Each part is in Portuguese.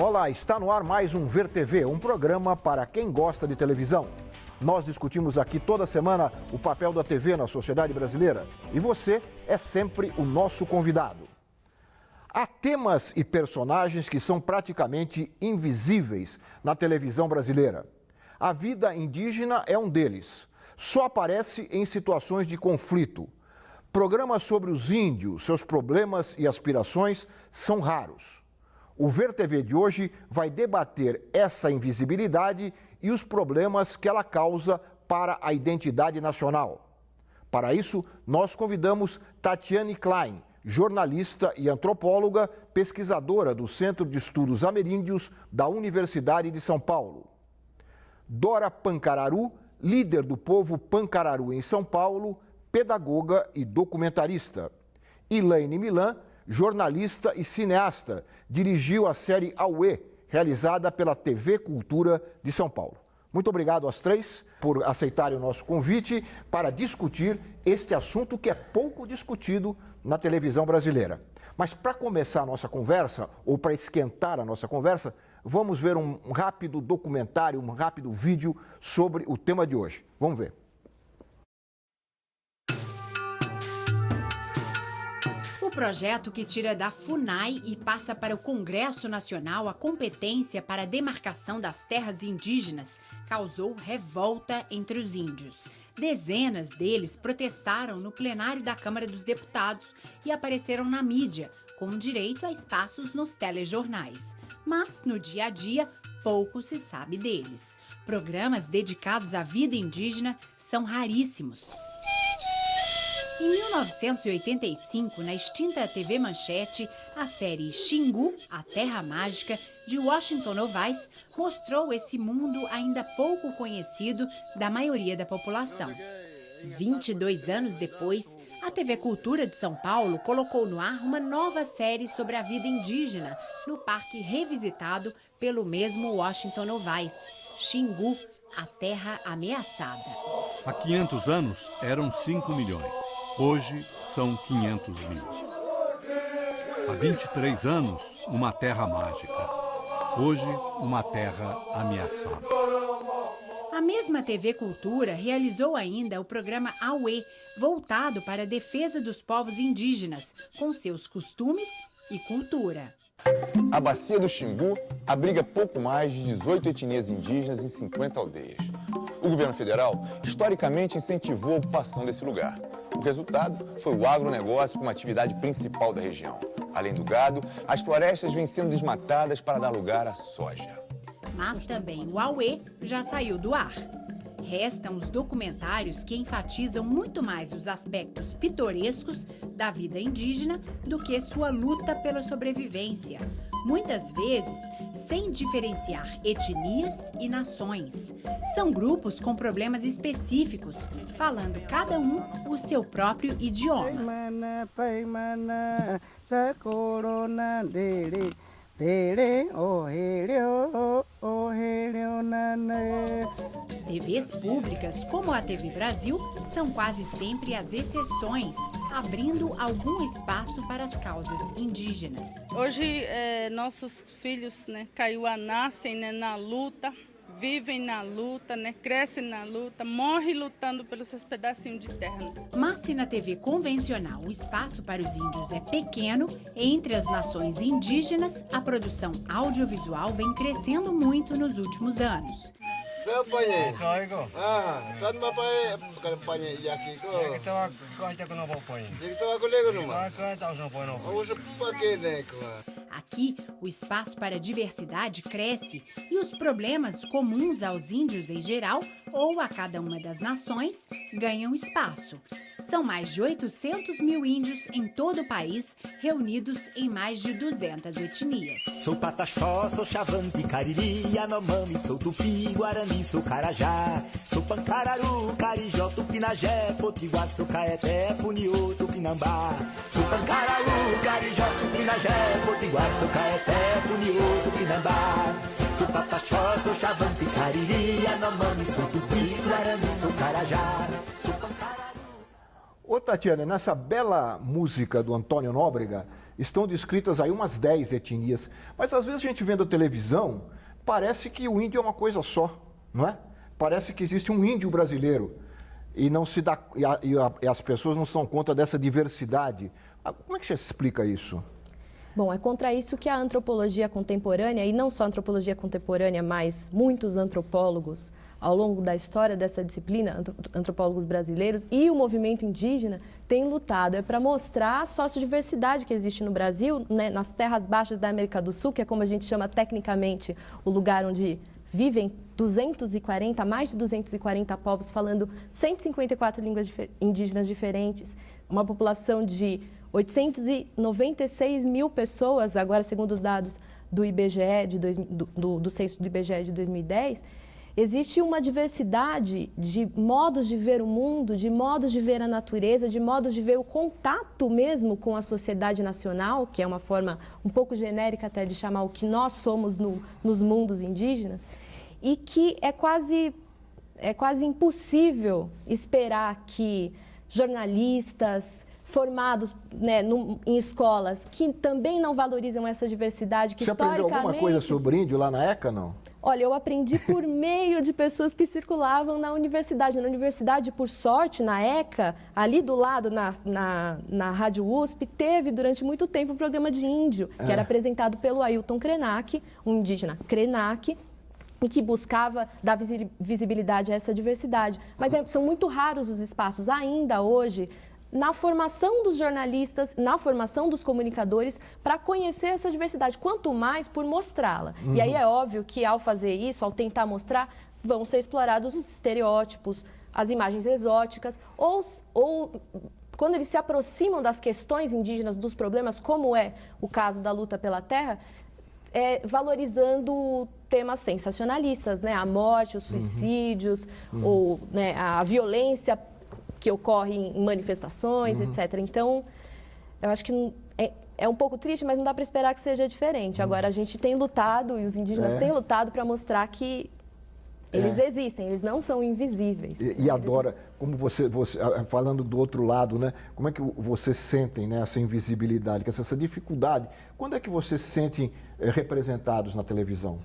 Olá, está no ar mais um Ver TV, um programa para quem gosta de televisão. Nós discutimos aqui toda semana o papel da TV na sociedade brasileira e você é sempre o nosso convidado. Há temas e personagens que são praticamente invisíveis na televisão brasileira. A vida indígena é um deles. Só aparece em situações de conflito. Programas sobre os índios, seus problemas e aspirações são raros. O Ver TV de hoje vai debater essa invisibilidade e os problemas que ela causa para a identidade nacional. Para isso, nós convidamos Tatiane Klein, jornalista e antropóloga, pesquisadora do Centro de Estudos Ameríndios da Universidade de São Paulo. Dora Pancararu, líder do povo Pancararu em São Paulo, pedagoga e documentarista. Elaine Milan, jornalista e cineasta, dirigiu a série Auê, realizada pela TV Cultura de São Paulo. Muito obrigado às três por aceitarem o nosso convite para discutir este assunto que é pouco discutido na televisão brasileira. Mas para começar a nossa conversa, ou para esquentar a nossa conversa, vamos ver um rápido documentário, um rápido vídeo sobre o tema de hoje. Vamos ver. O projeto que tira da FUNAI e passa para o Congresso Nacional a competência para a demarcação das terras indígenas causou revolta entre os índios. Dezenas deles protestaram no plenário da Câmara dos Deputados e apareceram na mídia, com direito a espaços nos telejornais. Mas, no dia a dia, pouco se sabe deles. Programas dedicados à vida indígena são raríssimos. Em 1985, na extinta TV Manchete, a série Xingu, a Terra Mágica, de Washington Novaes, mostrou esse mundo ainda pouco conhecido da maioria da população. 22 anos depois, a TV Cultura de São Paulo colocou no ar uma nova série sobre a vida indígena no parque revisitado pelo mesmo Washington Novaes, Xingu, a Terra Ameaçada. Há 500 anos eram 5 milhões. Hoje são 500 mil. Há 23 anos, uma terra mágica. Hoje, uma terra ameaçada. A mesma TV Cultura realizou ainda o programa Auê, voltado para a defesa dos povos indígenas, com seus costumes e cultura. A Bacia do Xingu abriga pouco mais de 18 etnias indígenas em 50 aldeias. O governo federal, historicamente, incentivou a ocupação desse lugar. O resultado foi o agronegócio como atividade principal da região. Além do gado, as florestas vêm sendo desmatadas para dar lugar à soja. Mas também o Auê já saiu do ar. Restam os documentários que enfatizam muito mais os aspectos pitorescos da vida indígena do que sua luta pela sobrevivência, muitas vezes sem diferenciar etnias e nações. São grupos com problemas específicos, falando cada um o seu próprio idioma. TVs públicas, como a TV Brasil, são quase sempre as exceções, abrindo algum espaço para as causas indígenas. Hoje, nossos filhos, nascem na luta, vivem na luta, crescem na luta, morrem lutando pelos seus pedacinhos de terra. Mas se na TV convencional o espaço para os índios é pequeno, entre as nações indígenas, a produção audiovisual vem crescendo muito nos últimos anos. Aqui, o espaço para a diversidade cresce e os problemas comuns aos índios em geral ou a cada uma das nações ganham espaço. São mais de 800 mil índios em todo o país, reunidos em mais de 200 etnias. Sou Pataxó, sou Xavante, Cariri, Yanomami, sou Tupi, Guarani, sou Carajá. Sou Pancararu, Carijó, Tupinagé, Potiguar, sou Caeté, Puniô, Tupinambá. Sou Pancararu, Carijó, Tupinagé, Potiguar, sou Caeté, Puniô, Tupinambá. Sou Pataxó, sou Xavante, Cariri, Yanomami, sou Tupi, Guarani, sou Carajá. Sou Pancararu. Ô Tatiana, nessa bela música do Antônio Nóbrega, estão descritas aí umas 10 etnias. Mas às vezes a gente vendo a televisão, parece que o índio é uma coisa só, não é? Parece que existe um índio brasileiro e não se dá, e as pessoas não se dão conta dessa diversidade. Como é que você explica isso? Bom, é contra isso que a antropologia contemporânea, e não só a antropologia contemporânea, mas muitos antropólogos ao longo da história dessa disciplina, antropólogos brasileiros e o movimento indígena, têm lutado. É para mostrar a sociodiversidade que existe no Brasil, né, nas terras baixas da América do Sul, que é como a gente chama tecnicamente o lugar onde vivem mais de 240 povos falando 154 línguas indígenas diferentes, uma população de 896 mil pessoas, agora segundo os dados do IBGE, do censo do IBGE de 2010, existe uma diversidade de modos de ver o mundo, de modos de ver a natureza, de modos de ver o contato mesmo com a sociedade nacional, que é uma forma um pouco genérica até de chamar o que nós somos nos mundos indígenas, e que é quase impossível esperar que jornalistas formados, né, em escolas que também não valorizam essa diversidade, que você aprendeu alguma coisa sobre índio lá na ECA, não? Olha, eu aprendi por meio de pessoas que circulavam na universidade. Na universidade, por sorte, na ECA, ali do lado, na Rádio USP, teve durante muito tempo um programa de índio, que era apresentado pelo Ailton Krenak, um indígena Krenak, e que buscava dar visibilidade a essa diversidade. Mas são muito raros os espaços ainda hoje na formação dos jornalistas, na formação dos comunicadores, para conhecer essa diversidade, quanto mais por mostrá-la. E aí é óbvio que, ao fazer isso, ao tentar mostrar, vão ser explorados os estereótipos, as imagens exóticas, ou quando eles se aproximam das questões indígenas, dos problemas, como é o caso da luta pela terra, valorizando temas sensacionalistas, né? A morte, os suicídios, ou, né, a violência que ocorre em manifestações, etc. Então, eu acho que é um pouco triste, mas não dá para esperar que seja diferente. Agora, a gente tem lutado, e os indígenas têm lutado para mostrar que eles existem, eles não são invisíveis. E adora, como você, falando do outro lado, né? Como é que vocês sentem, né, essa invisibilidade, essa dificuldade? Quando é que vocês se sentem representados na televisão?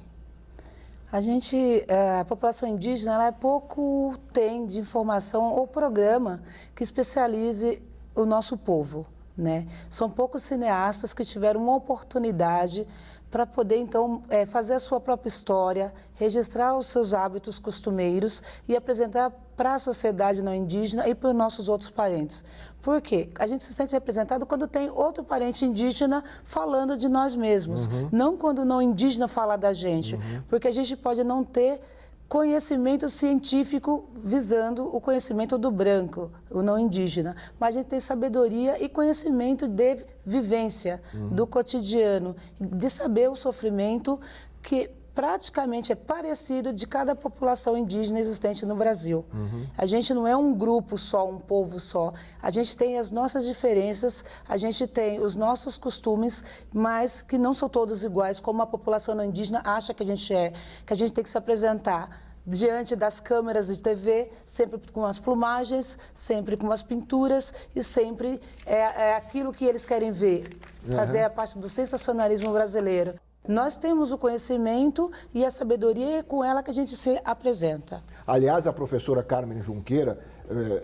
A população indígena, ela pouco tem de informação ou programa que especialize o nosso povo, né? São poucos cineastas que tiveram uma oportunidade para poder, então, fazer a sua própria história, registrar os seus hábitos costumeiros e apresentar para a sociedade não indígena e para os nossos outros parentes. Por quê? A gente se sente representado quando tem outro parente indígena falando de nós mesmos, não quando o não indígena fala da gente, porque a gente pode não ter conhecimento científico visando o conhecimento do branco, o não indígena, mas a gente tem sabedoria e conhecimento de vivência do cotidiano, de saber o sofrimento que praticamente é parecido de cada população indígena existente no Brasil. A gente não é um grupo só, um povo só. A gente tem as nossas diferenças, a gente tem os nossos costumes, mas que não são todos iguais, como a população não indígena acha que a gente é, que a gente tem que se apresentar diante das câmeras de TV, sempre com as plumagens, sempre com as pinturas e sempre é aquilo que eles querem ver, fazer a parte do sensacionalismo brasileiro. Nós temos o conhecimento e a sabedoria, e é com ela que a gente se apresenta. Aliás, a professora Carmen Junqueira,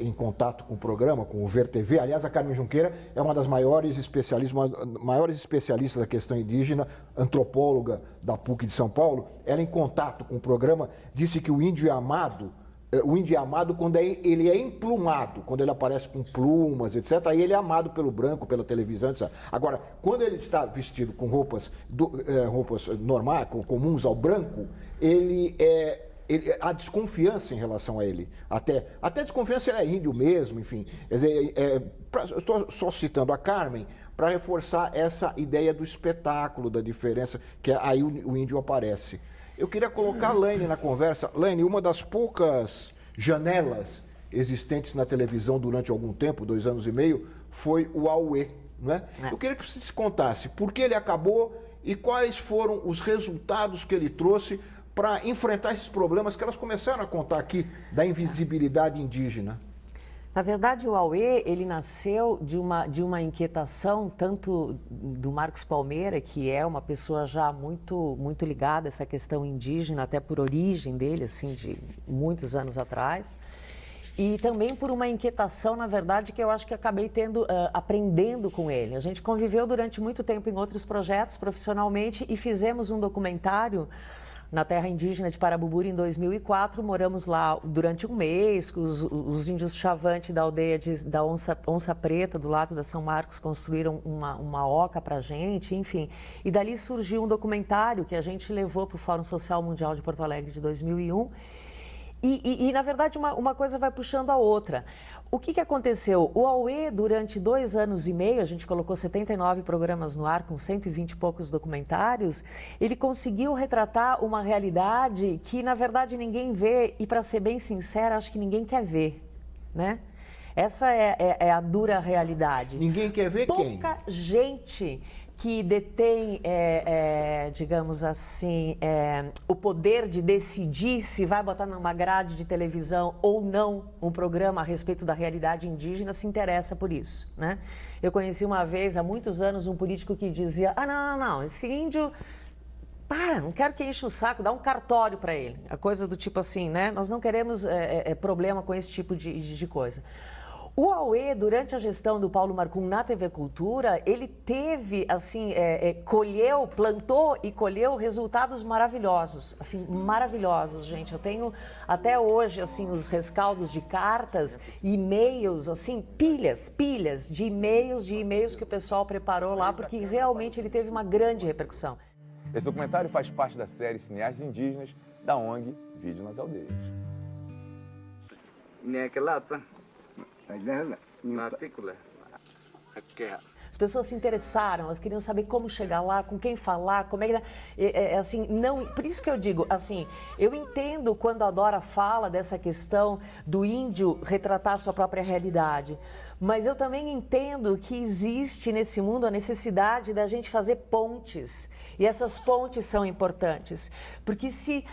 em contato com o programa, com o Ver TV, aliás, a Carmen Junqueira é uma das maiores especialistas da questão indígena, antropóloga da PUC de São Paulo. Ela, em contato com o programa, disse que o índio é amado quando ele é emplumado, quando ele aparece com plumas, etc. Aí ele é amado pelo branco, pela televisão, etc. Agora, quando ele está vestido com roupas normais, comuns ao branco, há desconfiança em relação a ele. Até desconfiança, ele é índio mesmo, enfim. Eu estou só citando a Carmen para reforçar essa ideia do espetáculo, da diferença, que aí o índio aparece. Eu queria colocar a Laine na conversa. Laine, uma das poucas janelas existentes na televisão durante algum tempo, 2 anos e meio, foi o Auê, né? Eu queria que você se contasse por que ele acabou e quais foram os resultados que ele trouxe para enfrentar esses problemas que elas começaram a contar aqui da invisibilidade indígena. Na verdade, o Auê, ele nasceu de uma inquietação, tanto do Marcos Palmeira, que é uma pessoa já muito ligada a essa questão indígena, até por origem dele, assim, de muitos anos atrás, e também por uma inquietação, na verdade, que eu acho que acabei aprendendo com ele. A gente conviveu durante muito tempo em outros projetos, profissionalmente, e fizemos um documentário na terra indígena de Parabuburi em 2004, moramos lá durante um mês, os índios Chavante da aldeia da Onça Preta, do lado da São Marcos, construíram uma oca para a gente, enfim. E dali surgiu um documentário que a gente levou para o Fórum Social Mundial de Porto Alegre de 2001. E na verdade, uma coisa vai puxando a outra. O que aconteceu? O Auê, durante 2 anos e meio, a gente colocou 79 programas no ar, com 120 e poucos documentários, ele conseguiu retratar uma realidade que, na verdade, ninguém vê, e, para ser bem sincera, acho que ninguém quer ver, né? Essa é a dura realidade. Ninguém quer ver quem? Pouca gente que detém, digamos assim, o poder de decidir se vai botar numa grade de televisão ou não um programa a respeito da realidade indígena, se interessa por isso, né? Eu conheci uma vez, há muitos anos, um político que dizia, não, esse índio, não quero que enche o saco, dá um cartório para ele. A coisa do tipo assim, né? Nós não queremos problema com esse tipo de coisa. O Auê, durante a gestão do Paulo Marcum na TV Cultura, ele teve, assim, plantou e colheu resultados maravilhosos, assim, maravilhosos, gente. Eu tenho até hoje, assim, os rescaldos de cartas, e-mails, assim, pilhas de e-mails que o pessoal preparou lá, porque realmente ele teve uma grande repercussão. Esse documentário faz parte da série Cineastas Indígenas da ONG Vídeo nas Aldeias. As pessoas se interessaram, elas queriam saber como chegar lá, com quem falar, como é que... assim, não, por isso que eu digo, assim, eu entendo quando a Dora fala dessa questão do índio retratar a sua própria realidade, mas eu também entendo que existe nesse mundo a necessidade da gente fazer pontes, e essas pontes são importantes, porque se,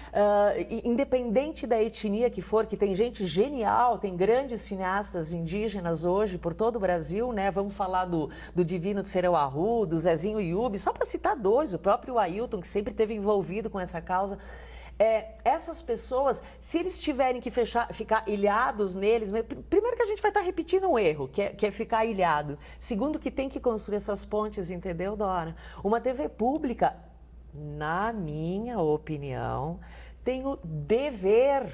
independente da etnia que for, que tem gente genial, tem grandes cineastas indígenas hoje por todo o Brasil, né? Vamos falar do Divino de Sereuahu, do Zezinho Yubi, só para citar 2, o próprio Ailton, que sempre esteve envolvido com essa causa. Essas pessoas, se eles tiverem que ficar ilhados neles, primeiro que a gente vai estar repetindo um erro, que é ficar ilhado. Segundo, que tem que construir essas pontes, entendeu, Dora? Uma TV pública, na minha opinião, tem o dever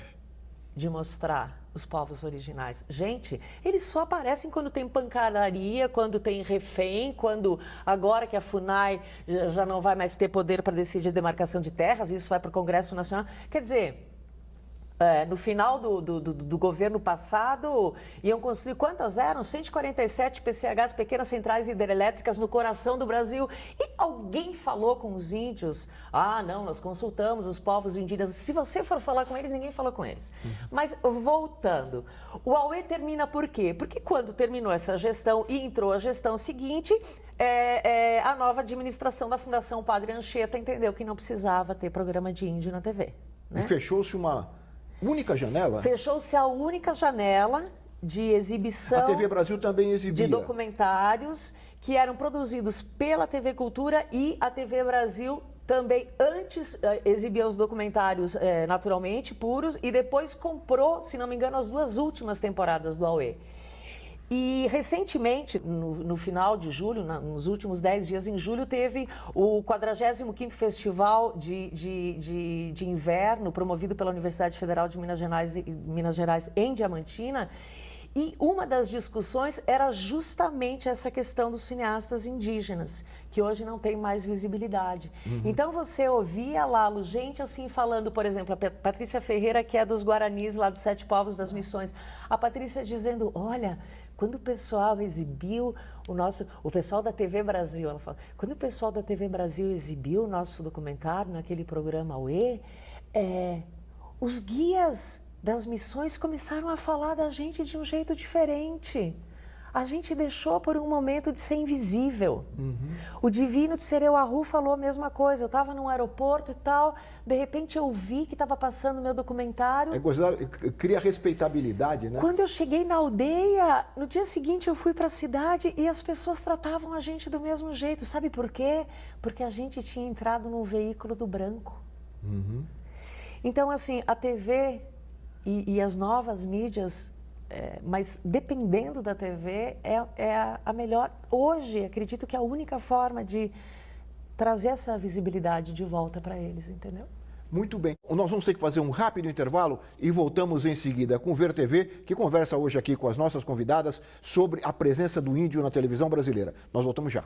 de mostrar os povos originais. Gente, eles só aparecem quando tem pancadaria, quando tem refém, quando agora que a FUNAI já não vai mais ter poder para decidir a demarcação de terras, isso vai para o Congresso Nacional. Quer dizer, no final do governo passado, iam construir, quantas eram? 147 PCHs, pequenas centrais hidrelétricas no coração do Brasil. E alguém falou com os índios? Não, nós consultamos os povos indígenas. Se você for falar com eles, ninguém falou com eles. Mas, voltando, o Auê termina por quê? Porque quando terminou essa gestão e entrou a gestão seguinte, a nova administração da Fundação Padre Anchieta entendeu que não precisava ter programa de índio na TV. Né? E fechou-se uma única janela? Fechou-se a única janela de exibição... A TV Brasil também exibia. De documentários que eram produzidos pela TV Cultura, e a TV Brasil também antes exibia os documentários naturalmente puros, e depois comprou, se não me engano, as 2 últimas temporadas do Auê. E recentemente, no final de julho, nos últimos 10 dias em julho, teve o 45º Festival de Inverno, promovido pela Universidade Federal de Minas Gerais em Diamantina. E uma das discussões era justamente essa questão dos cineastas indígenas, que hoje não tem mais visibilidade. Então você ouvia lá gente assim falando, por exemplo, a Patrícia Ferreira, que é dos Guaranis, lá dos 7 Povos das Missões. A Patrícia dizendo, olha, quando o pessoal exibiu o pessoal da TV Brasil, ela fala, quando o pessoal da TV Brasil exibiu o nosso documentário naquele programa Auê, os guias das missões começaram a falar da gente de um jeito diferente. a gente deixou por um momento de ser invisível. O Divino de Sereuahu falou a mesma coisa. Eu estava num aeroporto e tal, de repente eu vi que estava passando meu documentário. Cria respeitabilidade, né? Quando eu cheguei na aldeia, no dia seguinte eu fui para a cidade e as pessoas tratavam a gente do mesmo jeito. Sabe por quê? Porque a gente tinha entrado no veículo do branco. Então, assim, a TV e as novas mídias, mas dependendo da TV, é a melhor. Hoje, acredito que é a única forma de trazer essa visibilidade de volta para eles, entendeu? Muito bem. Nós vamos ter que fazer um rápido intervalo e voltamos em seguida com o Ver TV, que conversa hoje aqui com as nossas convidadas sobre a presença do índio na televisão brasileira. Nós voltamos já.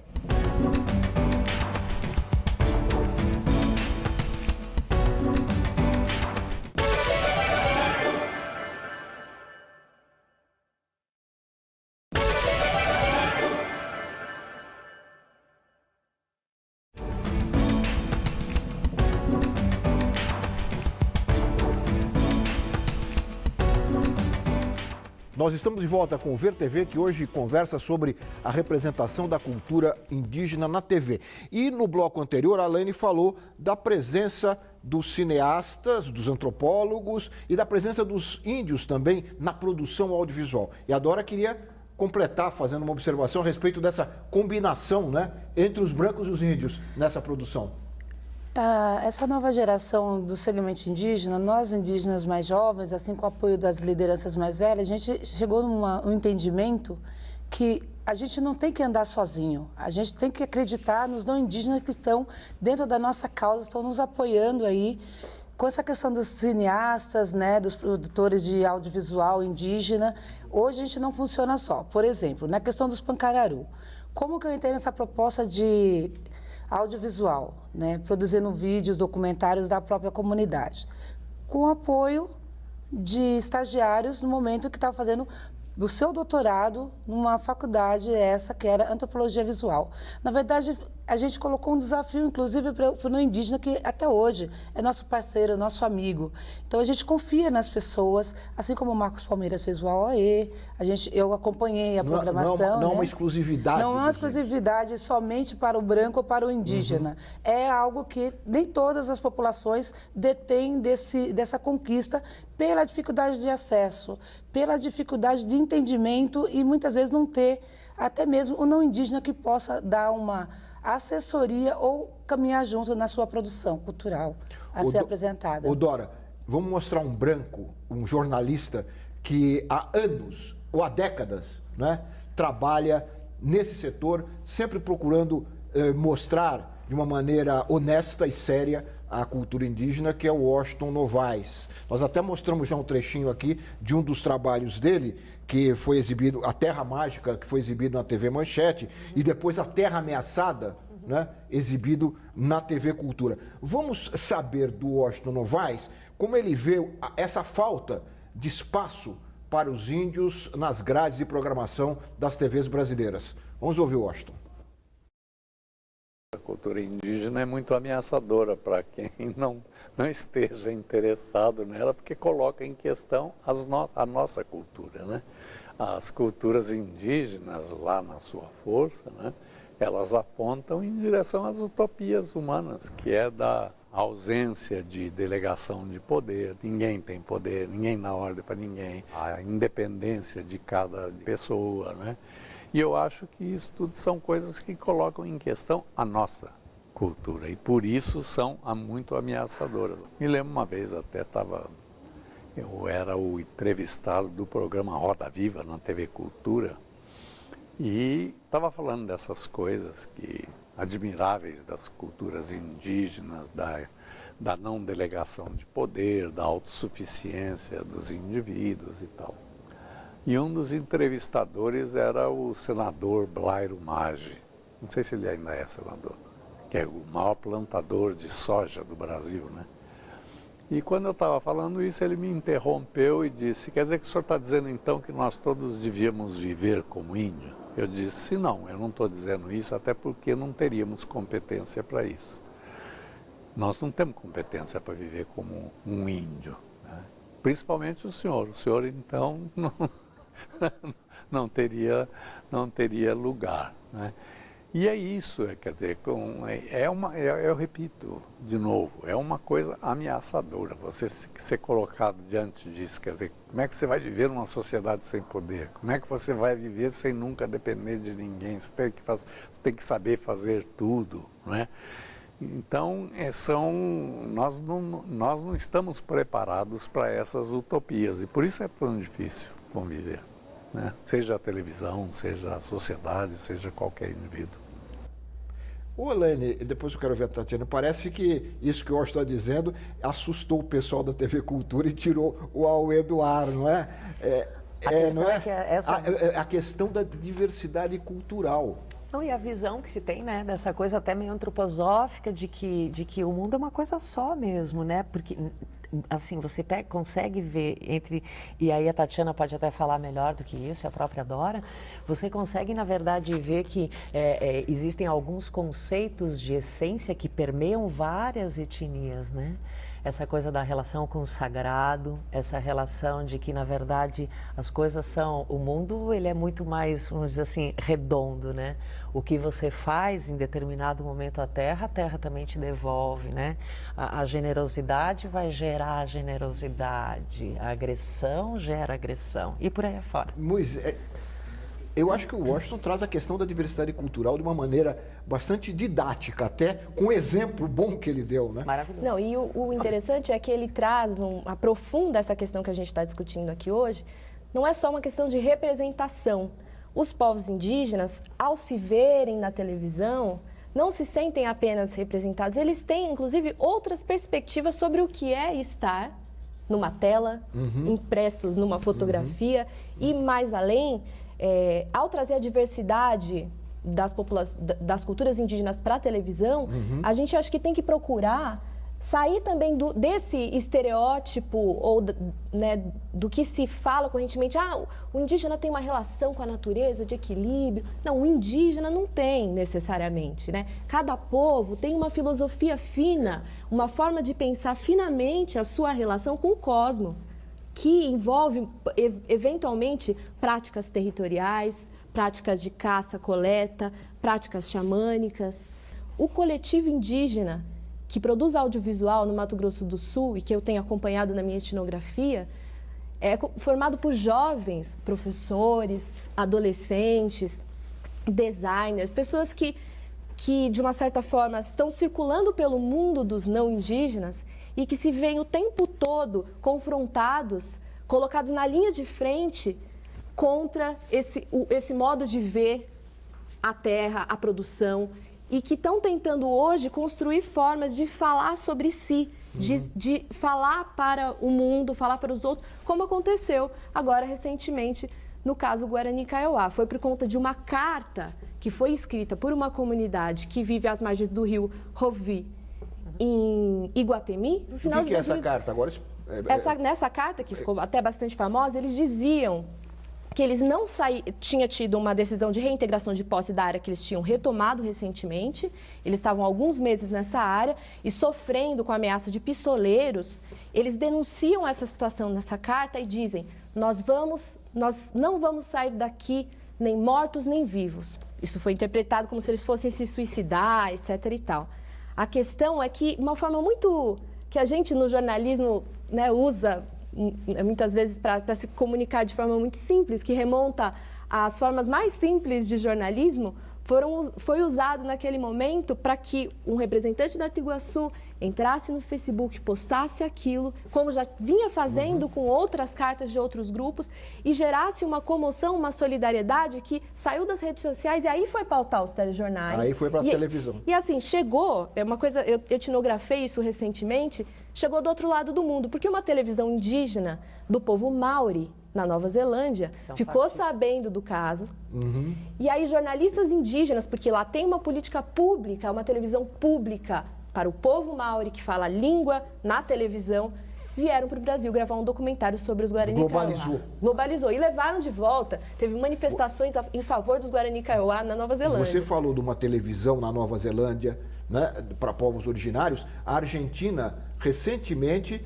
Nós estamos de volta com o Ver TV, que hoje conversa sobre a representação da cultura indígena na TV. E no bloco anterior, a Alaine falou da presença dos cineastas, dos antropólogos e da presença dos índios também na produção audiovisual. E a Dora queria completar fazendo uma observação a respeito dessa combinação, né, entre os brancos e os índios nessa produção. Essa nova geração do segmento indígena, nós indígenas mais jovens, assim com o apoio das lideranças mais velhas, a gente chegou num entendimento que a gente não tem que andar sozinho, a gente tem que acreditar nos não indígenas que estão dentro da nossa causa, estão nos apoiando aí. Com essa questão dos cineastas, né, dos produtores de audiovisual indígena, hoje a gente não funciona só. Por exemplo, na questão dos pancararu, como que eu entendo essa proposta de audiovisual, né, produzindo vídeos, documentários da própria comunidade, com apoio de estagiários no momento que estava fazendo o seu doutorado numa faculdade essa que era antropologia visual. Na verdade, a gente colocou um desafio, inclusive, para o não indígena, que até hoje é nosso parceiro, nosso amigo. Então, a gente confia nas pessoas, assim como o Marcos Palmeiras fez o AOE, eu acompanhei a programação. Não é né? uma exclusividade. Não é uma exclusividade somente para o branco ou para o indígena. É algo que nem todas as populações detêm dessa conquista pela dificuldade de acesso, pela dificuldade de entendimento e muitas vezes não ter até mesmo o não indígena que possa dar uma assessoria ou caminhar junto na sua produção cultural a ser apresentada. Dora, vamos mostrar um branco, um jornalista que há anos ou há décadas, né, trabalha nesse setor, sempre procurando mostrar de uma maneira honesta e séria a cultura indígena, que é o Washington Novaes. Nós até mostramos já um trechinho aqui de um dos trabalhos dele, que foi exibido, A Terra Mágica, que foi exibido na TV Manchete, e depois A Terra Ameaçada, né, exibido na TV Cultura. Vamos saber do Washington Novaes como ele vê essa falta de espaço para os índios nas grades de programação das TVs brasileiras. Vamos ouvir o Washington. A cultura indígena é muito ameaçadora para quem não esteja interessado nela, porque coloca em questão a nossa cultura, né? As culturas indígenas, lá na sua força, né, elas apontam em direção às utopias humanas, que é da ausência de delegação de poder, ninguém tem poder, ninguém dá ordem para ninguém, a independência de cada pessoa, né? E eu acho que isso tudo são coisas que colocam em questão a nossa cultura e por isso são muito ameaçadoras. Me lembro uma vez eu era o entrevistado do programa Roda Viva na TV Cultura e estava falando dessas coisas admiráveis das culturas indígenas, da não delegação de poder, da autossuficiência dos indivíduos e tal. E um dos entrevistadores era o senador Blairo Maggi, não sei se ele ainda é senador, que é o maior plantador de soja do Brasil, né? E quando eu estava falando isso, ele me interrompeu e disse, quer dizer que o senhor está dizendo então que nós todos devíamos viver como índio? Eu disse, não, eu não estou dizendo isso, até porque não teríamos competência para isso. Nós não temos competência para viver como um índio, né? Principalmente o senhor então não teria lugar, né? E é isso, quer dizer, eu repito de novo, é uma coisa ameaçadora você ser colocado diante disso, quer dizer, como é que você vai viver numa sociedade sem poder? Como é que você vai viver sem nunca depender de ninguém? Você tem que saber fazer tudo, não é? Então, nós não estamos preparados para essas utopias e por isso é tão difícil conviver, né? Seja a televisão, seja a sociedade, seja qualquer indivíduo. Ô, Elaine, depois eu quero ver a Tatiana, parece que isso que eu estou dizendo assustou o pessoal da TV Cultura e tirou o Aue do ar, não é? A questão da diversidade cultural. Não, e a visão que se tem, né, dessa coisa até meio antroposófica de que o mundo é uma coisa só mesmo, né? Porque, assim, você consegue ver e aí a Tatiana pode até falar melhor do que isso, a própria Dora, você consegue, na verdade, ver que existem alguns conceitos de essência que permeiam várias etnias, né? Essa coisa da relação com o sagrado, essa relação de que, na verdade, as coisas são... O mundo, ele é muito mais, vamos dizer assim, redondo, né? O que você faz em determinado momento à Terra também te devolve, né? A generosidade vai gerar generosidade, a agressão gera agressão, e por aí afora. Moisés, eu acho que o Washington traz a questão da diversidade cultural de uma maneira bastante didática, até com um exemplo bom que ele deu, né? Maravilhoso. Não, e o interessante é que ele traz, aprofunda essa questão que a gente está discutindo aqui hoje, não é só uma questão de representação. Os povos indígenas, ao se verem na televisão, não se sentem apenas representados, eles têm, inclusive, outras perspectivas sobre o que é estar numa tela, impressos numa fotografia, e mais além... ao trazer a diversidade das culturas indígenas para a televisão, a gente acha que tem que procurar sair também desse estereótipo ou do que se fala correntemente. O indígena tem uma relação com a natureza de equilíbrio. Não, o indígena não tem necessariamente, né? Cada povo tem uma filosofia fina, uma forma de pensar finamente a sua relação com o cosmos, que envolve, eventualmente, práticas territoriais, práticas de caça-coleta, práticas xamânicas. O coletivo indígena, que produz audiovisual no Mato Grosso do Sul e que eu tenho acompanhado na minha etnografia, é formado por jovens, professores, adolescentes, designers, pessoas que, de uma certa forma, estão circulando pelo mundo dos não indígenas e que se veem o tempo todo confrontados, colocados na linha de frente contra esse modo de ver a terra, a produção, e que estão tentando hoje construir formas de falar sobre si, de falar para o mundo, falar para os outros, como aconteceu agora recentemente no caso Guarani Kaiowá. Foi por conta de uma carta que foi escrita por uma comunidade que vive às margens do rio Rovi, em Iguatemi. No final o que é essa carta? Agora, nessa carta, que ficou até bastante famosa, eles diziam que eles não tinham tido uma decisão de reintegração de posse da área que eles tinham retomado recentemente. Eles estavam há alguns meses nessa área e sofrendo com a ameaça de pistoleiros. Eles denunciam essa situação nessa carta e dizem: nós não vamos sair daqui nem mortos nem vivos. Isso foi interpretado como se eles fossem se suicidar, etc. e tal. A questão é que uma forma muito que a gente no jornalismo, né, usa muitas vezes para se comunicar de forma muito simples, que remonta às formas mais simples de jornalismo, foi usado naquele momento para que um representante da Tiguaçu entrasse no Facebook, postasse aquilo, como já vinha fazendo com outras cartas de outros grupos, e gerasse uma comoção, uma solidariedade que saiu das redes sociais e aí foi pautar os telejornais. Aí foi para a televisão. E assim, chegou, é uma coisa, eu etnografei isso recentemente, chegou do outro lado do mundo, porque uma televisão indígena do povo Maori, na Nova Zelândia, ficou sabendo do caso. E aí jornalistas indígenas, porque lá tem uma política pública, uma televisão pública para o povo Maori que fala a língua na televisão, vieram para o Brasil gravar um documentário sobre os Guarani Kaiowá. Globalizou. E levaram de volta, teve manifestações em favor dos Guarani Kaiowá na Nova Zelândia. Você falou de uma televisão na Nova Zelândia, né, para povos originários. A Argentina, recentemente,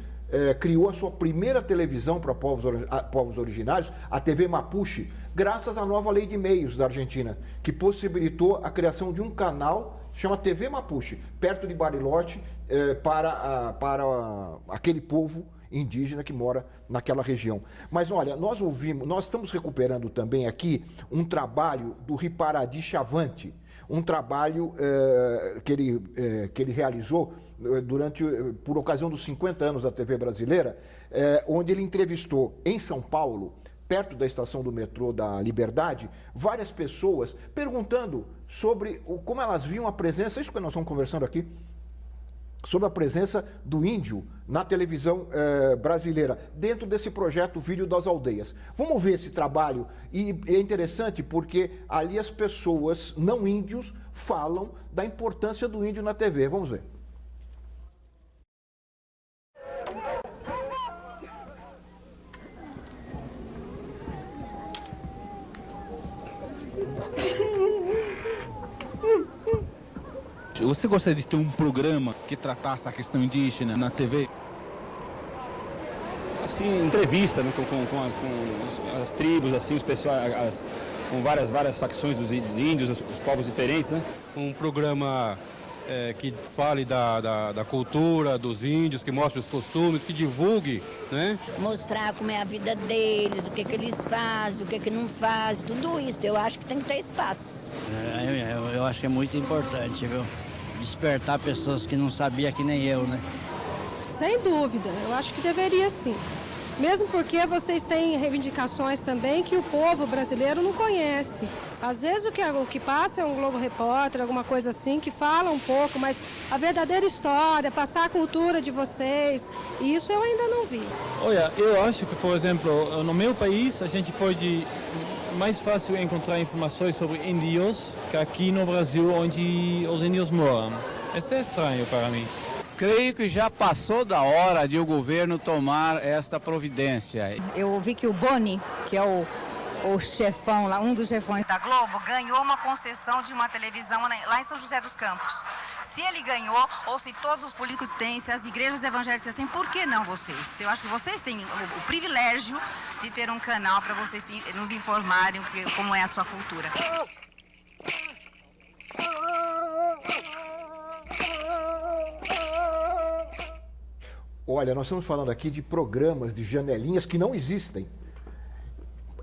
criou a sua primeira televisão para povos originários, a TV Mapuche, graças à nova lei de meios da Argentina, que possibilitou a criação de um canal, chama TV Mapuche, perto de Bariloche, para aquele povo indígena que mora naquela região. Mas olha, nós estamos recuperando também aqui um trabalho do Riparadi Chavante, um trabalho que ele realizou por ocasião dos 50 anos da TV brasileira, onde ele entrevistou em São Paulo, perto da estação do metrô da Liberdade, várias pessoas perguntando sobre como elas viam a presença, isso que nós estamos conversando aqui, sobre a presença do índio na televisão brasileira, dentro desse projeto Vídeo das Aldeias. Vamos ver esse trabalho, e é interessante porque ali as pessoas não índios falam da importância do índio na TV. Vamos ver. Você gostaria de ter um programa que tratasse a questão indígena na TV? Assim, entrevista, né, com as tribos, assim, os pessoais, com várias facções dos índios, os povos diferentes, né? Um programa que fale da cultura dos índios, que mostre os costumes, que divulgue, né? Mostrar como é a vida deles, o que eles fazem, o que não fazem, tudo isso. Eu acho que tem que ter espaço. Eu acho que é muito importante, viu? Despertar pessoas que não sabiam, que nem eu, né? Sem dúvida, eu acho que deveria sim. Mesmo porque vocês têm reivindicações também que o povo brasileiro não conhece. Às vezes o que passa é um Globo Repórter, alguma coisa assim, que fala um pouco, mas a verdadeira história, passar a cultura de vocês, isso eu ainda não vi. Olha, eu acho que, por exemplo, no meu país a gente pode mais fácil encontrar informações sobre índios que aqui no Brasil, onde os índios moram. Isso é estranho para mim. Creio que já passou da hora de o governo tomar esta providência. Eu ouvi que o Boni, que é o chefão lá, um dos chefões da Globo, ganhou uma concessão de uma televisão lá em São José dos Campos. Se ele ganhou, ou se todos os políticos têm, se as igrejas evangélicas têm, por que não vocês? Eu acho que vocês têm o privilégio de ter um canal para vocês nos informarem como é a sua cultura. Olha, nós estamos falando aqui de programas, de janelinhas que não existem.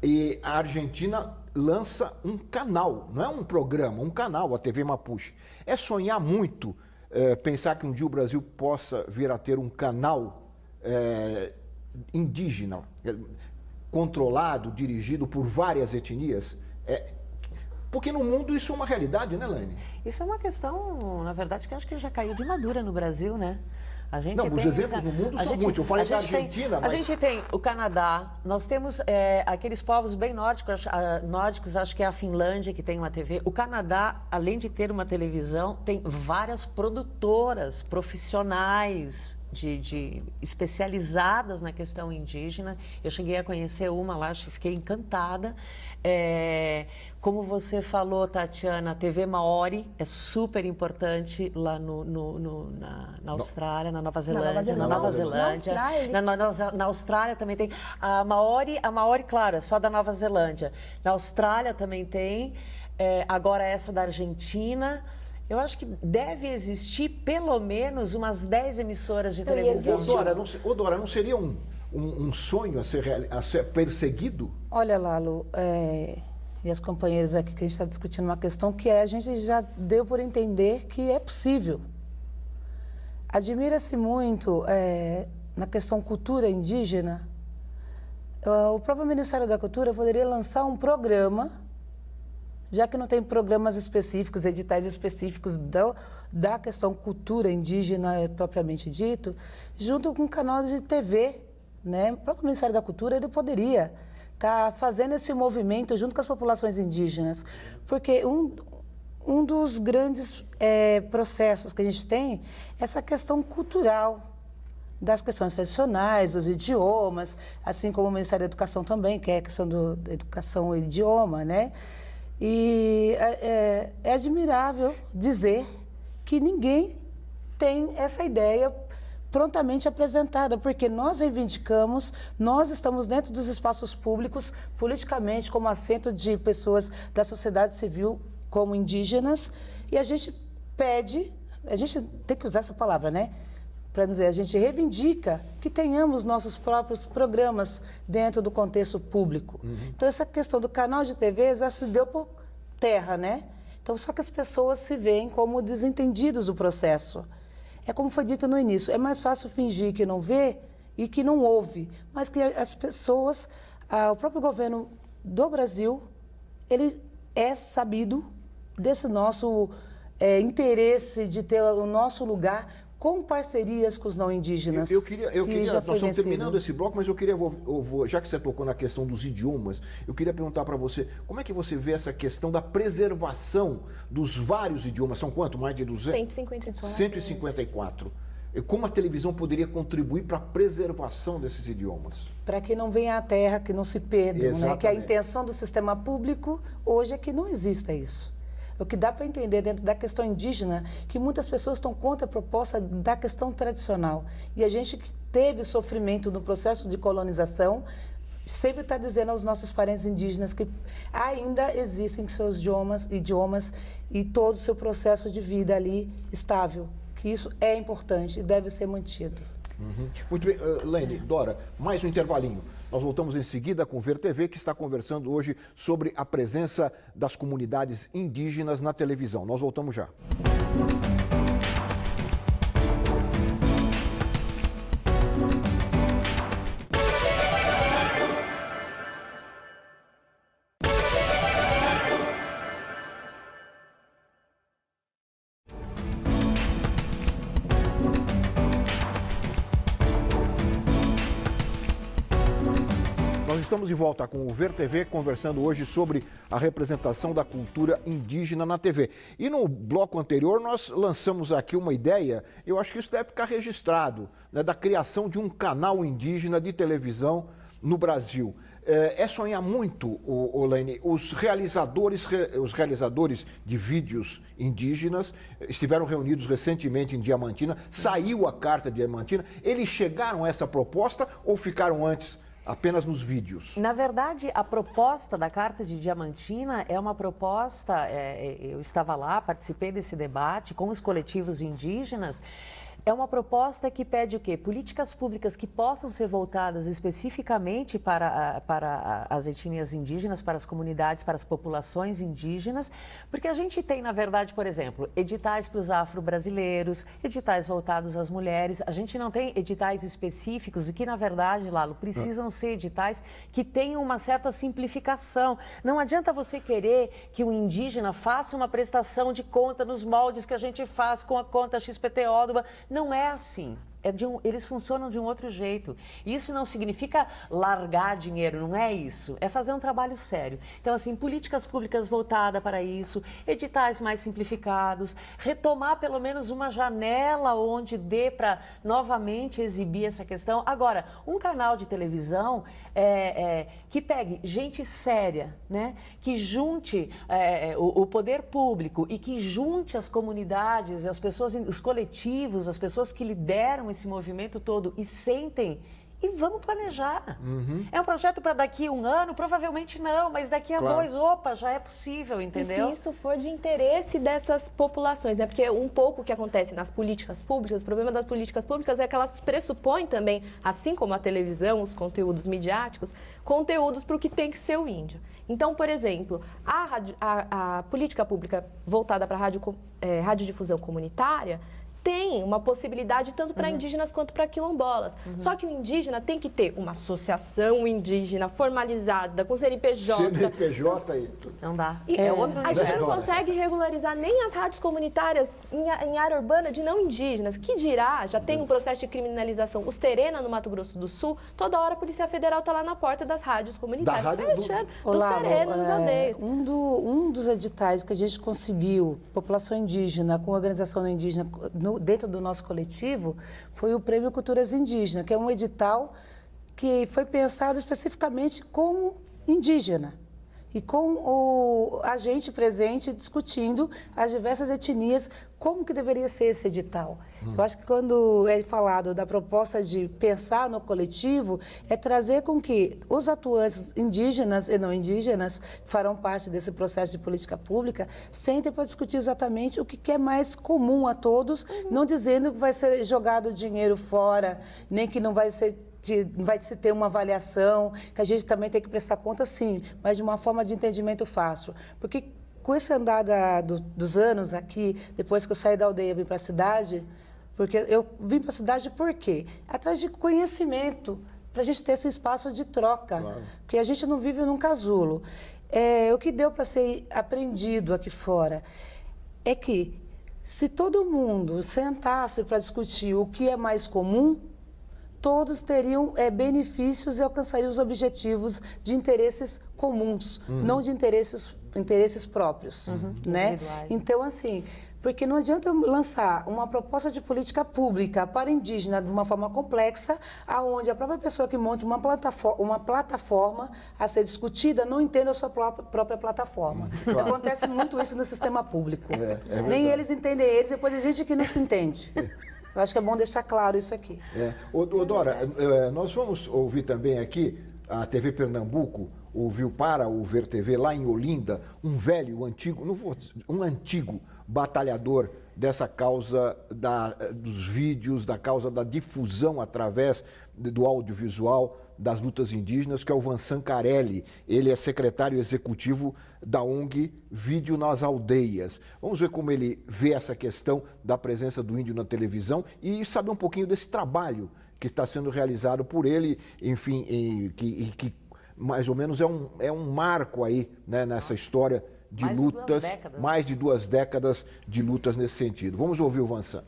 E a Argentina lança um canal, não é um programa, um canal, a TV Mapuche. É sonhar muito pensar que um dia o Brasil possa vir a ter um canal indígena, controlado, dirigido por várias etnias. Porque no mundo isso é uma realidade, né, Laine? Isso é uma questão, na verdade, que acho que já caiu de madura no Brasil, né? A gente os exemplos no mundo são muitos. Eu falei da Argentina, mas... A gente tem o Canadá, nós temos aqueles povos bem nórdicos, acho que é a Finlândia que tem uma TV. O Canadá, além de ter uma televisão, tem várias produtoras profissionais especializadas na questão indígena. Eu cheguei a conhecer uma lá, fiquei encantada. Como você falou, Tatiana, a TV Maori é super importante lá na Austrália, na Nova Zelândia. Na Austrália também tem. A Maori, claro, é só da Nova Zelândia. Na Austrália também tem. Agora essa da Argentina. Eu acho que deve existir pelo menos umas 10 emissoras de televisão. Dora, não seria um sonho a ser perseguido? Olha, Lalo, e as companheiras aqui que a gente está discutindo uma questão que a gente já deu por entender que é possível. Admira-se muito na questão cultura indígena. O próprio Ministério da Cultura poderia lançar um programa, já que não tem programas específicos, editais específicos da questão cultura indígena propriamente dito, junto com canais de TV, né? O próprio Ministério da Cultura ele poderia estar fazendo esse movimento junto com as populações indígenas, porque um dos grandes processos que a gente tem é essa questão cultural, das questões tradicionais, dos idiomas, assim como o Ministério da Educação também, que é a questão da educação e idioma, né? E é admirável dizer que ninguém tem essa ideia prontamente apresentada, porque nós reivindicamos, nós estamos dentro dos espaços públicos, politicamente, como assento de pessoas da sociedade civil, como indígenas, e a gente pede, a gente tem que usar essa palavra, né? Para dizer, a gente reivindica que tenhamos nossos próprios programas dentro do contexto público. Então, essa questão do canal de TV já se deu por terra, né? Então, só que as pessoas se veem como desentendidos do processo. É como foi dito no início, é mais fácil fingir que não vê e que não ouve, mas que as pessoas, o próprio governo do Brasil, ele é sabido desse nosso interesse de ter o nosso lugar com parcerias com os não indígenas. Eu queria nós estamos terminando esse bloco, mas eu queria, já que você tocou na questão dos idiomas, eu queria perguntar para você, como é que você vê essa questão da preservação dos vários idiomas? São quanto? Mais de 200? 154. Como a televisão poderia contribuir para a preservação desses idiomas? Para que não venha à terra, que não se perdam, né? Que a intenção do sistema público hoje é que não exista isso. O que dá para entender dentro da questão indígena, que muitas pessoas estão contra a proposta da questão tradicional. E a gente que teve sofrimento no processo de colonização, sempre está dizendo aos nossos parentes indígenas que ainda existem seus idiomas e todo o seu processo de vida ali estável. Que isso é importante e deve ser mantido. Muito bem, Lene, Dora, mais um intervalinho. Nós voltamos em seguida com o Ver TV, que está conversando hoje sobre a presença das comunidades indígenas na televisão. Nós voltamos já. Nós estamos de volta com o Ver TV, conversando hoje sobre a representação da cultura indígena na TV. E no bloco anterior nós lançamos aqui uma ideia, eu acho que isso deve ficar registrado, né, da criação de um canal indígena de televisão no Brasil. É sonhar muito, Lene, os realizadores de vídeos indígenas estiveram reunidos recentemente em Diamantina, saiu a Carta de Diamantina, eles chegaram a essa proposta ou ficaram antes apenas nos vídeos? Na verdade, a proposta da Carta de Diamantina é uma proposta, eu estava lá, participei desse debate com os coletivos indígenas. É uma proposta que pede o quê? Políticas públicas que possam ser voltadas especificamente para as etnias indígenas, para as comunidades, para as populações indígenas, porque a gente tem, na verdade, por exemplo, editais para os afro-brasileiros, editais voltados às mulheres, a gente não tem editais específicos e que, na verdade, Lalo, precisam ser editais que tenham uma certa simplificação. Não adianta você querer que o indígena faça uma prestação de conta nos moldes que a gente faz com a conta XPTO. Não é assim. Eles funcionam de um outro jeito. Isso não significa largar dinheiro, não é isso. É fazer um trabalho sério. Então, assim, políticas públicas voltadas para isso, editais mais simplificados, retomar pelo menos uma janela onde dê para novamente exibir essa questão. Agora, um canal de televisão que pegue gente séria, né? Que junte o poder público e que junte as comunidades, as pessoas, os coletivos, as pessoas que lideram esse movimento todo e sentem e vamos planejar. É um projeto para daqui a 1 ano? Provavelmente não, mas daqui a 2, opa, já é possível, entendeu? E se isso for de interesse dessas populações, né? Porque um pouco o que acontece nas políticas públicas, o problema das políticas públicas é que elas pressupõem também, assim como a televisão, os conteúdos midiáticos, conteúdos para o que tem que ser o índio. Então, por exemplo, a política pública voltada para a radiodifusão comunitária tem uma possibilidade tanto para indígenas quanto para quilombolas. Só que o indígena tem que ter uma associação indígena formalizada, com CNPJ. CNPJ aí. Não dá. E a gente não consegue regularizar nem as rádios comunitárias em área urbana de não indígenas. Que dirá, já tem um processo de criminalização. Os Terena, no Mato Grosso do Sul, toda hora a Polícia Federal está lá na porta das rádios comunitárias, fechando os Terena nos aldeias. Um dos editais que a gente conseguiu, população indígena, com organização indígena, dentro do nosso coletivo, foi o Prêmio Culturas Indígenas, que é um edital que foi pensado especificamente como indígena. e com a gente presente discutindo as diversas etnias, como que deveria ser esse edital. Eu acho que quando é falado da proposta de pensar no coletivo, é trazer com que os atuantes indígenas e não indígenas, que farão parte desse processo de política pública, sentem para discutir exatamente o que é mais comum a todos, não dizendo que vai ser jogado dinheiro fora, nem que não vai se ter uma avaliação, que a gente também tem que prestar conta, sim, mas de uma forma de entendimento fácil. Porque com esse andar dos anos aqui, depois que eu saí da aldeia e vim para a cidade, porque eu vim para a cidade por quê? Atrás de conhecimento, para a gente ter esse espaço de troca, claro. Porque a gente não vive num casulo. O que deu para ser aprendido aqui fora é que se todo mundo sentasse para discutir o que é mais comum, todos teriam benefícios e alcançariam os objetivos de interesses comuns, não de interesses próprios, né? Então, assim, porque não adianta lançar uma proposta de política pública para indígena de uma forma complexa, aonde a própria pessoa que monta uma plataforma a ser discutida não entende a sua própria plataforma. Claro. Acontece muito isso no sistema público. Nem eles entendem eles, depois tem gente que não se entende. Eu acho que é bom deixar claro isso aqui. Dora, nós vamos ouvir também aqui, a TV Pernambuco ouviu para o Ver TV lá em Olinda, um antigo batalhador dessa causa dos vídeos, da causa da difusão através do audiovisual das lutas indígenas, que é o Vansan Carelli. Ele é secretário executivo da ONG Vídeo nas Aldeias. Vamos ver como ele vê essa questão da presença do índio na televisão e saber um pouquinho desse trabalho que está sendo realizado por ele, enfim, que mais ou menos é um marco aí, né, nessa história de lutas, mais de 2 décadas de lutas nesse sentido. Vamos ouvir o Vansan.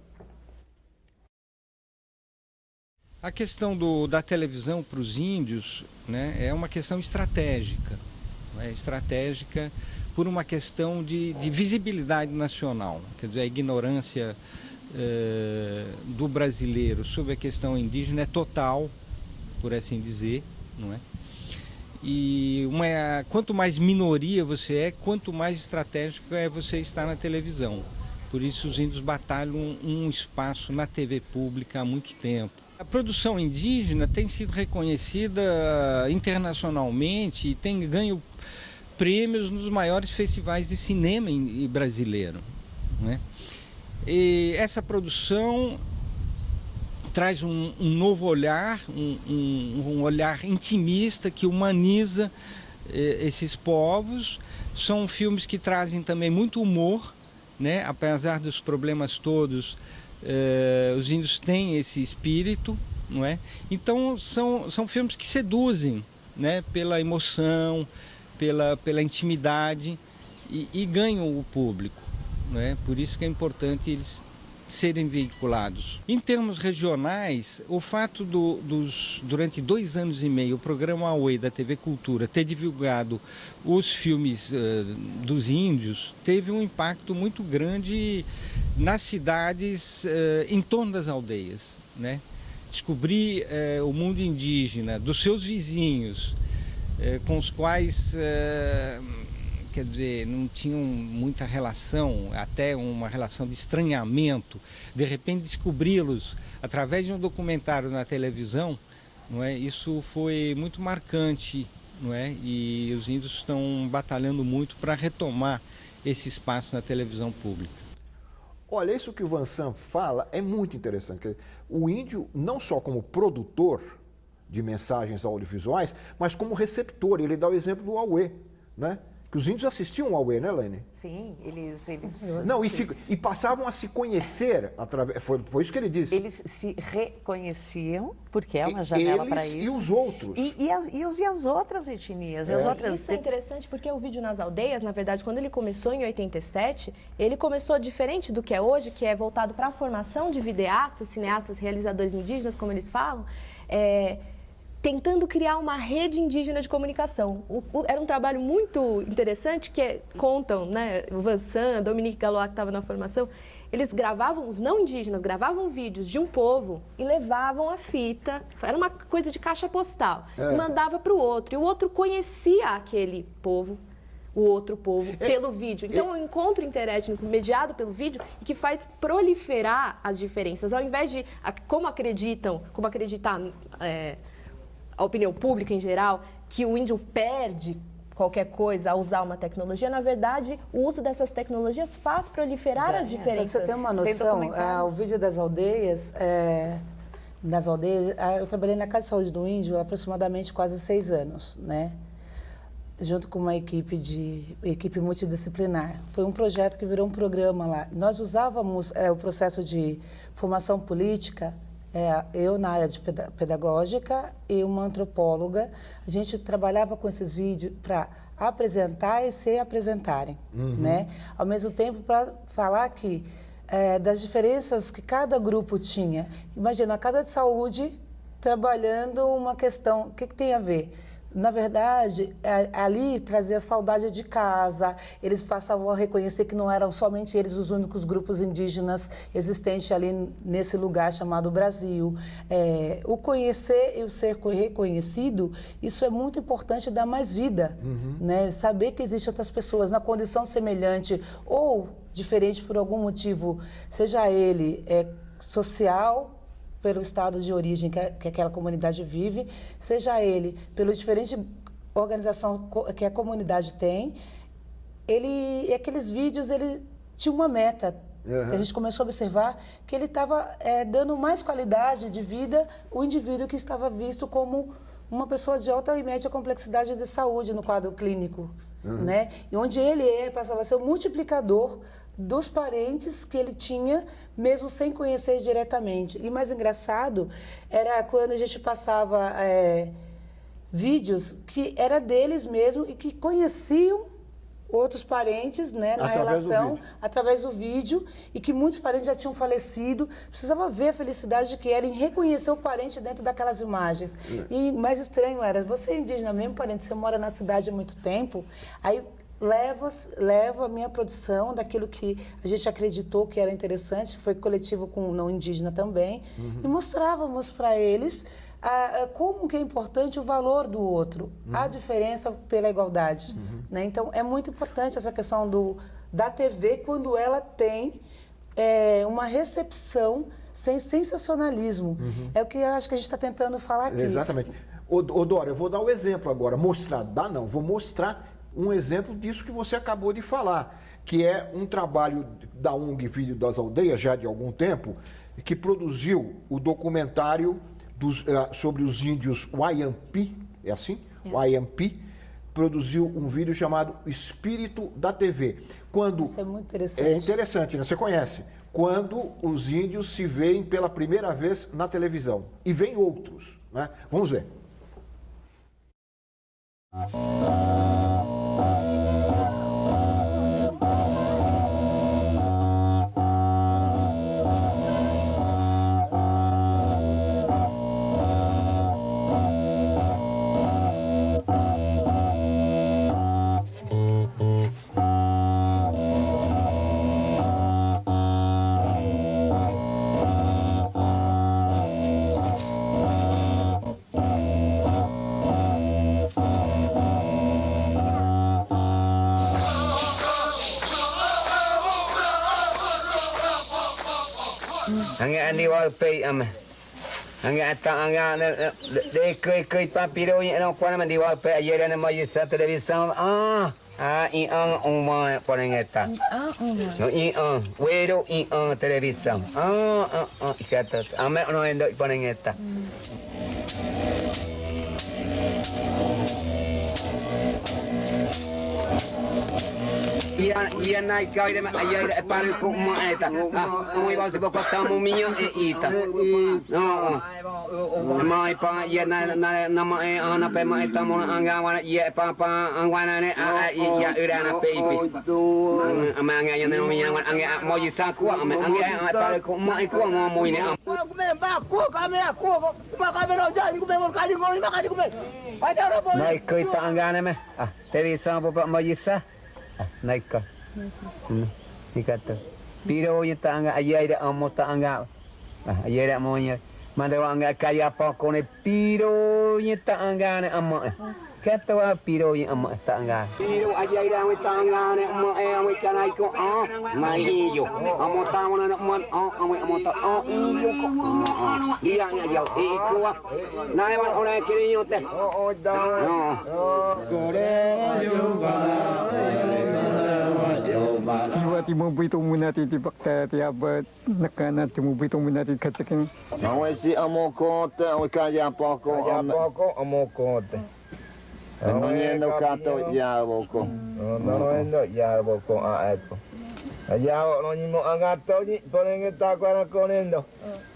A questão da televisão para os índios, né, é uma questão estratégica, né, estratégica por uma questão de visibilidade nacional. Quer dizer, a ignorância do brasileiro sobre a questão indígena é total, por assim dizer, não é? E quanto mais minoria você é, quanto mais estratégico é você estar na televisão. Por isso os índios batalham um espaço na TV pública há muito tempo. A produção indígena tem sido reconhecida internacionalmente e tem ganho prêmios nos maiores festivais de cinema brasileiro, né? E essa produção traz um novo olhar, um olhar intimista que humaniza esses povos. São filmes que trazem também muito humor, né? Apesar dos problemas todos, os índios têm esse espírito, não é? Então são filmes que seduzem, né? Pela emoção, pela intimidade e ganham o público, né? Por isso que é importante eles serem veiculados. Em termos regionais, o fato durante 2 anos e meio, o programa Auê da TV Cultura ter divulgado os filmes dos índios teve um impacto muito grande nas cidades em torno das aldeias, né? Descobrir o mundo indígena, dos seus vizinhos, com os quais quer dizer, não tinham muita relação, até uma relação de estranhamento, de repente descobri-los através de um documentário na televisão, não é? Isso foi muito marcante, não é? E os índios estão batalhando muito para retomar esse espaço na televisão pública. Olha, isso que o Vansan fala é muito interessante. O índio, não só como produtor de mensagens audiovisuais, mas como receptor. Ele dá o exemplo do Auê, né? Que os índios assistiam ao Auê, né, Laine? Sim, eles não, e passavam a se conhecer através. Foi isso que ele disse. Eles se reconheciam, porque é uma janela para isso. E os outros. E as outras etnias. Isso é interessante porque o Vídeo nas Aldeias, na verdade, quando ele começou em 87, ele começou diferente do que é hoje, que é voltado para a formação de videastas, cineastas, realizadores indígenas, como eles falam, tentando criar uma rede indígena de comunicação. Era um trabalho muito interessante que contam, né, o Vansan, Dominique Galois, que estava na formação, eles gravavam, os não indígenas gravavam vídeos de um povo e levavam a fita, era uma coisa de caixa postal, e mandava para o outro, e o outro conhecia aquele povo, o outro povo pelo vídeo. Então, é um encontro interétnico mediado pelo vídeo e que faz proliferar as diferenças. Ao invés de, como acreditar a opinião pública em geral, que o índio perde qualquer coisa ao usar uma tecnologia, na verdade, o uso dessas tecnologias faz proliferar as diferenças. Pra você ter uma noção, o vídeo das aldeias, eu trabalhei na Casa de Saúde do Índio há aproximadamente quase 6 anos, né? Junto com uma equipe multidisciplinar. Foi um projeto que virou um programa lá. Nós usávamos o processo de formação política, eu na área de pedagógica e uma antropóloga. A gente trabalhava com esses vídeos para apresentar e se apresentarem, né? Ao mesmo tempo, para falar que das diferenças que cada grupo tinha. Imagina, a Casa de Saúde trabalhando uma questão, o que tem a ver? Na verdade, ali trazia saudade de casa, eles passavam a reconhecer que não eram somente eles os únicos grupos indígenas existentes ali nesse lugar chamado Brasil. O conhecer e o ser reconhecido, isso é muito importante, dar mais vida, né? Saber que existem outras pessoas na condição semelhante ou diferente por algum motivo, seja ele social, pelo estado de origem que aquela comunidade vive, seja ele pela diferente organização que a comunidade tem, aqueles vídeos, ele tinha uma meta. A gente começou a observar que ele estava dando mais qualidade de vida ao indivíduo que estava visto como uma pessoa de alta e média complexidade de saúde no quadro clínico, né? E onde ele passava a ser o multiplicador dos parentes que ele tinha, mesmo sem conhecer diretamente. E mais engraçado era quando a gente passava vídeos que era deles mesmo e que conheciam outros parentes, né, na relação, através do vídeo, e que muitos parentes já tinham falecido. Precisava ver a felicidade que era em reconhecer o parente dentro daquelas imagens. E mais estranho era, você é indígena mesmo, parente, você mora na cidade há muito tempo, aí levo a minha produção daquilo que a gente acreditou que era interessante, foi coletivo com o não indígena também, e mostrávamos para eles como que é importante o valor do outro, a diferença pela igualdade. Né? Então, é muito importante essa questão da TV quando ela tem uma recepção sem sensacionalismo. É o que eu acho que a gente está tentando falar aqui. Exatamente. Ô Dora, eu vou dar o exemplo agora. Vou mostrar um exemplo disso que você acabou de falar, que é um trabalho da ONG Filho das Aldeias, já de algum tempo, que produziu o documentário sobre os índios Wayampi, é assim? Wayampi, produziu um vídeo chamado Espírito da TV. Isso é muito interessante. É interessante, né? Você conhece? Quando os índios se veem pela primeira vez na televisão. E vem outros, né? Vamos ver. Andi wa pei ame. De que papiro não quando me diwa pe ayer na mais televisão. Uma porengeta. No wero televisão. Kata ame no endo porengeta. Ia na ikaire ma ayer para ko maeta. Oi va se boko tamu minha ita. Mai pa ia na ma ana pe ma eta mo anga wana ia pa angwana ne ia urana peipi. Ama anga ia no minha anga mo isa ku ama anga para ko mai ku mo mo ine. Mai koita angana me. Televisão po mo isa. Naika. Nikata. Piro yata anga ayaira amota anga. Ayaira monya. Mandawa anga kaya pa kone piro yata anga ne amma. Kata wa piro yang amak tangga. Piro aja ida we tangga ne amak awe kanai ko mai iyo. Amo tawo na amak amo ta iyo ko. Dia nya jauh iko wa. Nai wa ora kirinyo te. Da. Gore yo bala. Iwa timu bitu munati tibakta tiabat nakana timu bitu munati kacekin. Awe si amoko te awe kaya poko amoko te. No yendo kato ya boko. No yendo ya boko a epo. Ya no ni mo angato ni ponen ta kwa konendo.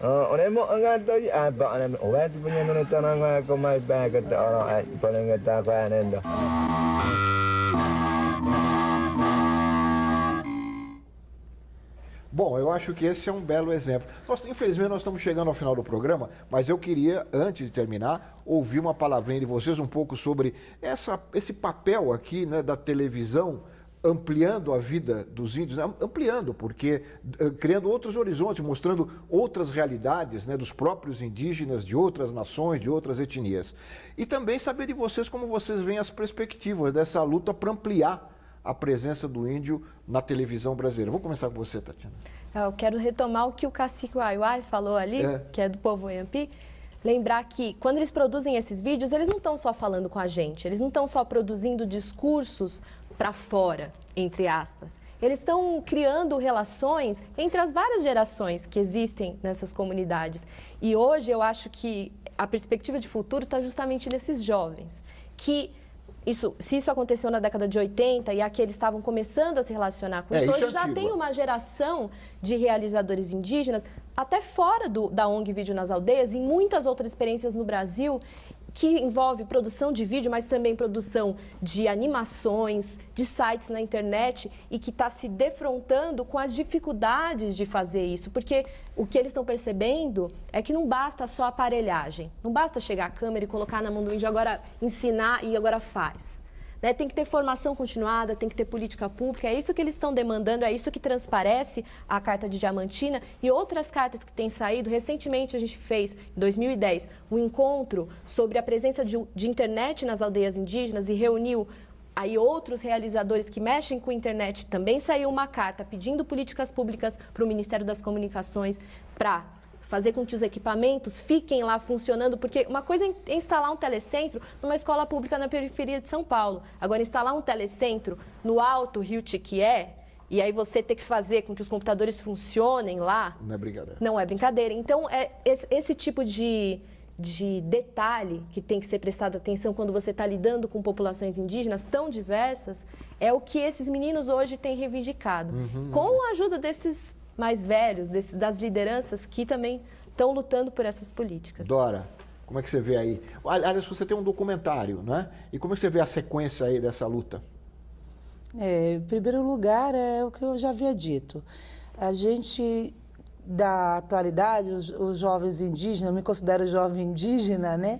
Onemo angato ni apa ane o va ti poniendo ne tananga ko mai bag ta ora ponen ta kwa nendo. Bom, eu acho que esse é um belo exemplo. Infelizmente, nós estamos chegando ao final do programa, mas eu queria, antes de terminar, ouvir uma palavrinha de vocês um pouco sobre esse papel aqui, né, da televisão, ampliando a vida dos índios, né? Ampliando, porque criando outros horizontes, mostrando outras realidades, né, dos próprios indígenas, de outras nações, de outras etnias. E também saber de vocês como vocês veem as perspectivas dessa luta para ampliar a presença do índio na televisão brasileira. Vamos começar com você, Tatiana. Eu quero retomar o que o cacique Uai falou ali, que é do povo Yampi. Lembrar que, quando eles produzem esses vídeos, eles não estão só falando com a gente, eles não estão só produzindo discursos para fora, entre aspas. Eles estão criando relações entre as várias gerações que existem nessas comunidades. E hoje eu acho que a perspectiva de futuro está justamente nesses jovens, que se isso aconteceu na década de 80 e aqui eles estavam começando a se relacionar com isso, hoje já tem uma geração de realizadores indígenas, até fora da ONG Vídeo nas Aldeias, e muitas outras experiências no Brasil, que envolve produção de vídeo, mas também produção de animações, de sites na internet, e que está se defrontando com as dificuldades de fazer isso, porque o que eles estão percebendo é que não basta só aparelhagem, não basta chegar a câmera e colocar na mão do índio, agora ensinar e agora faz. Né? Tem que ter formação continuada, tem que ter política pública, é isso que eles estão demandando, é isso que transparece a Carta de Diamantina e outras cartas que têm saído. Recentemente a gente fez, em 2010, um encontro sobre a presença de internet nas aldeias indígenas e reuniu aí outros realizadores que mexem com a internet. Também saiu uma carta pedindo políticas públicas para o Ministério das Comunicações para fazer com que os equipamentos fiquem lá funcionando, porque uma coisa é instalar um telecentro numa escola pública na periferia de São Paulo. Agora, instalar um telecentro no Alto Rio Tiquié, e aí você ter que fazer com que os computadores funcionem lá... Não é brincadeira. Não é brincadeira. Então, esse tipo de detalhe que tem que ser prestado atenção quando você está lidando com populações indígenas tão diversas, é o que esses meninos hoje têm reivindicado. Com a ajuda desses mais velhos, das lideranças que também estão lutando por essas políticas. Dora, como é que você vê aí? Aliás, você tem um documentário, né? E como é que você vê a sequência aí dessa luta? Em primeiro lugar, é o que eu já havia dito. A gente, da atualidade, os jovens indígenas, eu me considero jovem indígena, né?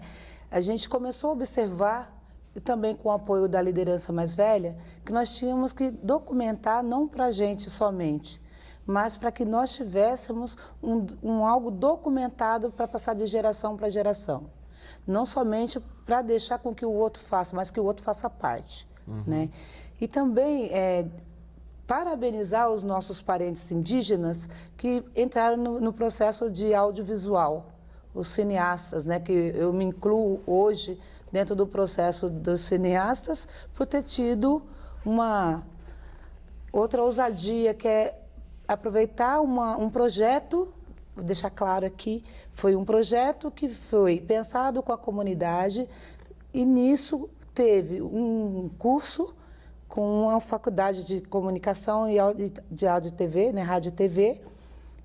A gente começou a observar, e também com o apoio da liderança mais velha, que nós tínhamos que documentar não para a gente somente, mas para que nós tivéssemos algo documentado para passar de geração para geração. Não somente para deixar com que o outro faça, mas que o outro faça parte. Né? E também parabenizar os nossos parentes indígenas que entraram no processo de audiovisual, os cineastas, né? Que eu me incluo hoje dentro do processo dos cineastas por ter tido uma outra ousadia, que é aproveitar um projeto, vou deixar claro aqui, foi um projeto que foi pensado com a comunidade e nisso teve um curso com a Faculdade de Comunicação e de Áudio e TV, né, Rádio e TV,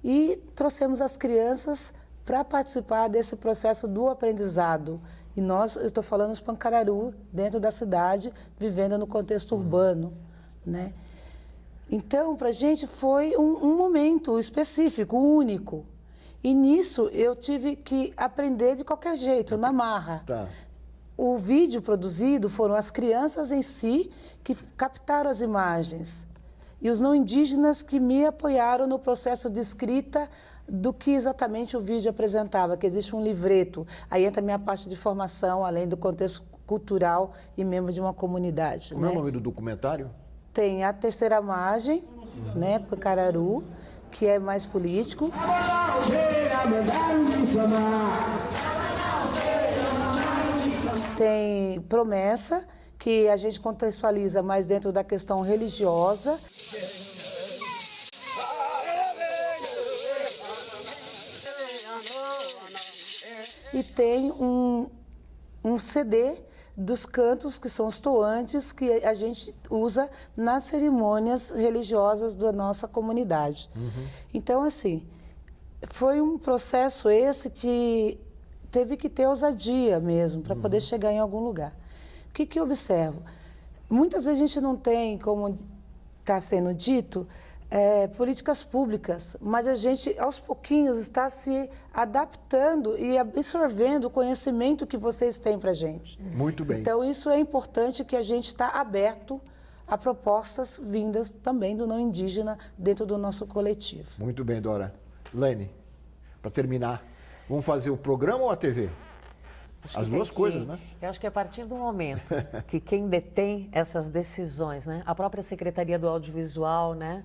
e trouxemos as crianças para participar desse processo do aprendizado. E eu estou falando os Pancararu, dentro da cidade, vivendo no contexto urbano, né? Então, para a gente foi um momento específico, único. E nisso eu tive que aprender de qualquer jeito, na marra. Tá. O vídeo produzido foram as crianças em si que captaram as imagens. E os não indígenas que me apoiaram no processo de escrita do que exatamente o vídeo apresentava, que existe um livreto. Aí entra a minha parte de formação, além do contexto cultural e membro de uma comunidade. Como é o nome do documentário? Tem a Terceira Margem, né, Pancararu, que é mais político. Tem Promessa, que a gente contextualiza mais dentro da questão religiosa. E tem um CD dos cantos, que são os toantes, que a gente usa nas cerimônias religiosas da nossa comunidade. Então, assim, foi um processo esse que teve que ter ousadia mesmo, para poder chegar em algum lugar. O que eu observo? Muitas vezes a gente não tem, como está sendo dito, políticas públicas, mas a gente, aos pouquinhos, está se adaptando e absorvendo o conhecimento que vocês têm para a gente. Muito bem. Então, isso é importante, que a gente está aberto a propostas vindas também do não indígena dentro do nosso coletivo. Muito bem, Dora. Lene, para terminar, vamos fazer o programa ou a TV? As duas coisas, né? Eu acho que a partir do momento que quem detém essas decisões, né, a própria Secretaria do Audiovisual, né,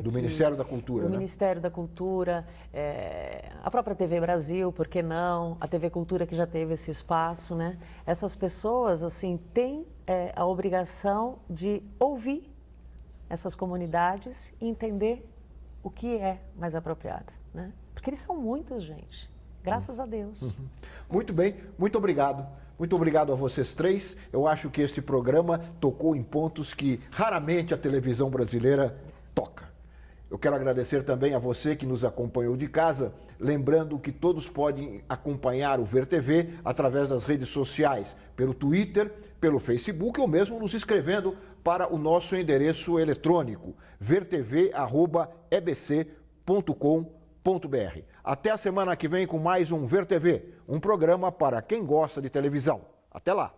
do Ministério da Cultura, do né? Ministério da Cultura, a própria TV Brasil, por que não? A TV Cultura, que já teve esse espaço, né? Essas pessoas, assim, têm a obrigação de ouvir essas comunidades e entender o que é mais apropriado, né? Porque eles são muitos, gente. Graças a Deus. Muito bem, muito obrigado. Muito obrigado a vocês três. Eu acho que esse programa tocou em pontos que raramente a televisão brasileira toca. Eu quero agradecer também a você que nos acompanhou de casa, lembrando que todos podem acompanhar o Ver TV através das redes sociais, pelo Twitter, pelo Facebook ou mesmo nos escrevendo para o nosso endereço eletrônico, vertv@ebc.com.br. Até a semana que vem com mais um Ver TV, um programa para quem gosta de televisão. Até lá!